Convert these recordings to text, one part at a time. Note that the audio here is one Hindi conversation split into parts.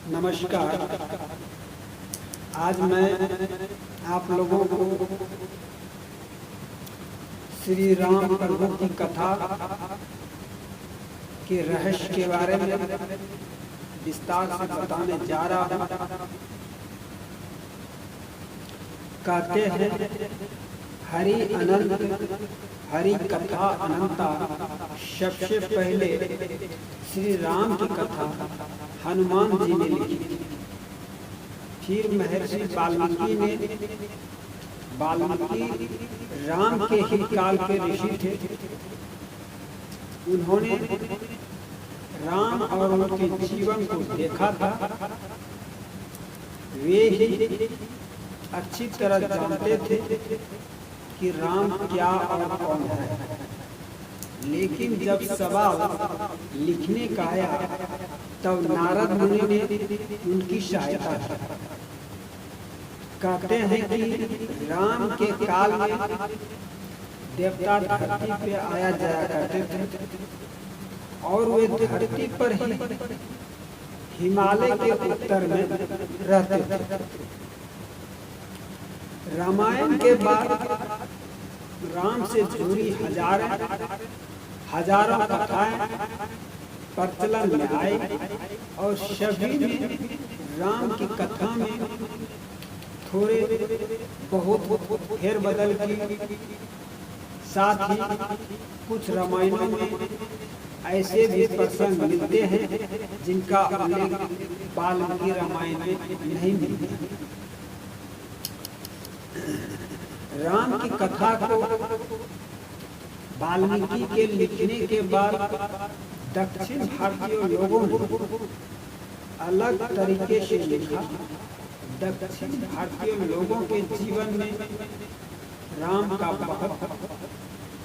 नमस्कार। आज मैं आप लोगों को श्री राम प्रभु की कथा के रहस्य के बारे में विस्तार से बताने जा रहा हूँ। कहते हैं हरि अनंत हरि कथा अनंता। सबसे पहले श्री राम की कथा हनुमान जी ने लिखी। फिर महर्षि वाल्मीकि राम के ही काल के ऋषि थे। उन्होंने राम और उनके जीवन को देखा था। वे ही अच्छी तरह जानते थे कि राम क्या और कौन है। लेकिन जब सवाल लिखने का आया तब नारद मुनि ने उनकी सहायता की। कहते हैं कि राम के काल में देवता धरती पे आया जाया करते थे और वे धरती पर ही हिमालय के उत्तर में रहते थे। रामायण के बाद राम से जुड़ी हजारों कथाएं प्रचलन में आई और सभी में राम की कथा में थोड़े बहुत फेरबदल की। साथ ही कुछ रामायणों में ऐसे भी प्रसंग मिलते हैं जिनका उल्लेख वाल्मीकि रामायण में नहीं मिलता। राम की कथा को वाल्मीकि के लिखने के बाद दक्षिण भारतीय लोगों ने अलग तरीके से लिखा। दक्षिण भारतीय लोगों के जीवन में राम का बहुत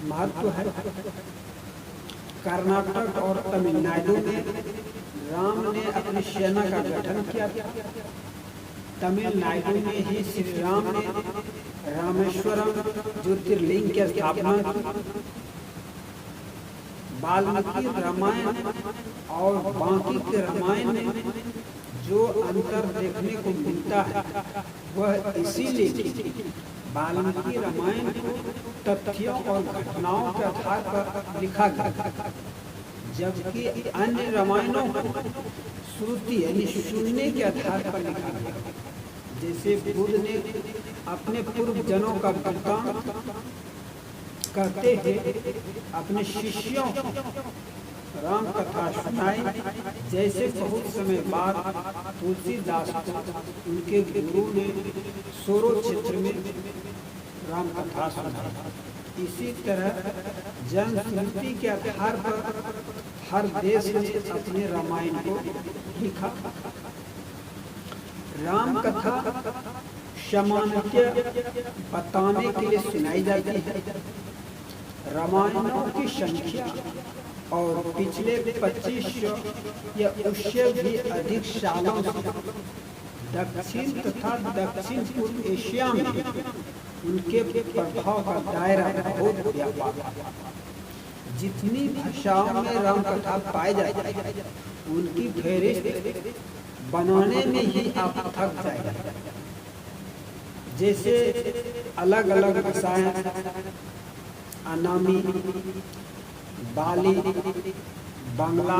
महत्व है। कर्नाटक और तमिलनाडु में राम ने अपनी सेना का गठन किया। तमिलनाडु में ही श्री राम ने रामेश्वरम ज्योतिर्लिंग की स्थापना की। वाल्मीकि रामायण और बाकी के रामायण में जो अंतर देखने को मिलता है वह इसीलिए वाल्मीकि रामायण को तथ्यों और घटनाओं के आधार पर लिखा गया, जबकि अन्य रामायणों को श्रुति यानी सुनने के आधार पर लिखा गया। जैसे बुद्ध ने अपने पूर्व जनों का वृत्तांत कहते हैं अपने शिष्यों राम कथा सुनाई। जैसे बहुत समय बाद तुलसीदास को उनके गुरु ने सोरो क्षेत्र में राम कथा सुनाई। इसी तरह जनश्रुति के आधार पर हर देश ने अपने रामायण को लिखा। राम कथा सामान्यतः बताने के लिए सुनाई जाती है। रामायणों की संख्या और पिछले 2500 या उससे भी अधिक सालों से दक्षिण तथा दक्षिण पूर्व एशिया में उनके प्रभाव का दायरा बहुत व्यापक है। जितनी भाषाओं में राम कथा पाई जाती है उनकी फहरिस्त बनाने में ही आप थक जाएगा। जैसे अलग अलग भाषाएं अनामी, बाली, बांग्ला,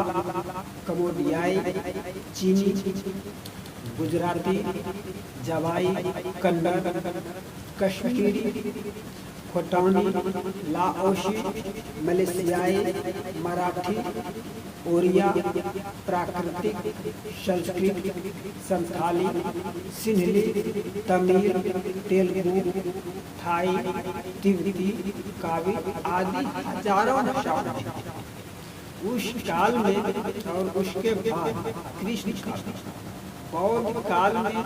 कमोडियाई, चीनी, गुजराती, जवाई, कन्नड़, कश्मीरी, खोटानी, लाओशी, मलेशियाई, मराठी, ओरिया, प्राकृतिक, संस्कृत, संथाली, सिंहली, तमिल, तेलुगु, थाई, तिब्बती, कावी आदि हजारों भाषाएं। उस काल में और उसके बाद कृष्ण काल, बौद्ध काल में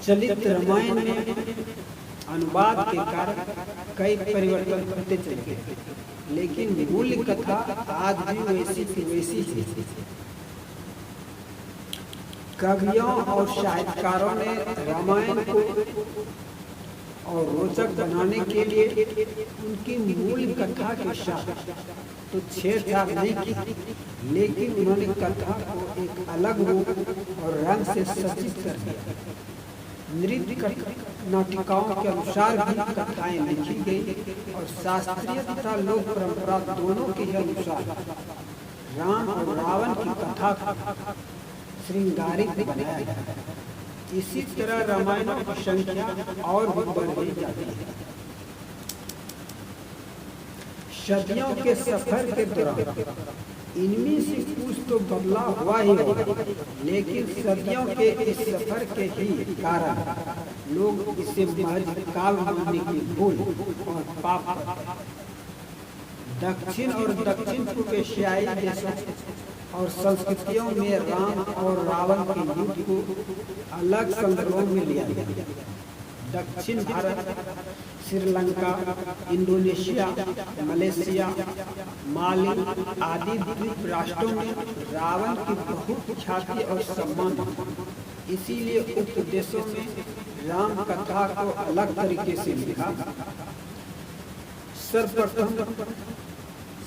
चलित रामायण में अनुवाद के कारण कई परिवर्तन होते चले गए, लेकिन मूल कथा आज भी वैसी की वैसी है। कवियों और साहित्यकारों ने रामायण को और रोचक बनाने के लिए उनकी मूल कथा के साथ तो छेड़छाड़ नहीं की, लेकिन उन्होंने कथा को एक अलग रूप और रंग से सज्जित कर दिया। नृत्य नाटिकाओं के अनुसार भी कथाएं लिखी गई और शास्त्रीय तथा लोक परंपरा दोनों के अनुसार राम और रावण की कथा को श्रृंगारित बनाया गया। इसी तरह रामायणों की संख्या और भी बढ़ जाती है। सदियों के सफर के दौरान इनमें से कुछ तो बदलाव हुआ ही होगा, लेकिन सदियों के इस सफर के ही कारण लोग इसे महज काव्य मानने की भूल और पाप दक्षिण और दक्षिण पूर्व एशियाई देशों और संस्कृतियों में राम और रावण के युद्ध को अलग संदर्भों में लिया गया। दक्षिण भारत, श्रीलंका, इंडोनेशिया, मलेशिया, माली आदि द्वीप राष्ट्रों में रावण की बहुत ख्याति और सम्मान है। इसीलिए उक्त देशों में राम कथा को अलग तरीके से लिखा। सर्वप्रथम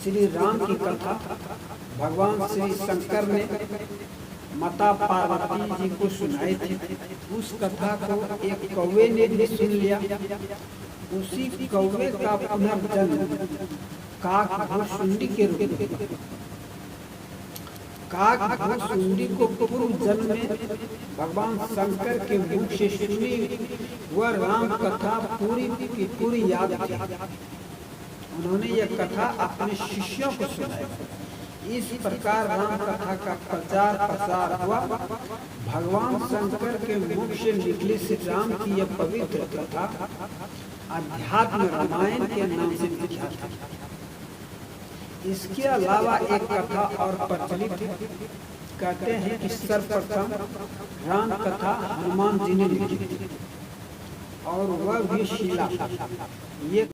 श्री राम की कथा भगवान श्री शंकर ने माता पार्वती जी को सुनाई थी। उस कथा को एक कौवे ने भी सुन लिया। उसी कौवे का पुनर्जन्म काकभुसुंडी के रूप में। काकभुसुंडी को पूर्व जन्म में भगवान शंकर के मुख से सुनी वह राम कथा पूरी की पूरी याद थी। उन्होंने यह कथा अपने शिष्यों को सुनाई। इस प्रकार राम कथा का प्रचार प्रसार हुआ। भगवान शंकर के मुख से निकली श्री राम की यह पवित्र कथा अध्यात्म रामायण के नाम से विख्यात है। इसके अलावा एक कथा और प्रचलित है। कहते हैं कि सर्वप्रथम राम कथा हनुमान जी ने लिखी थी और वह भी शीला। ये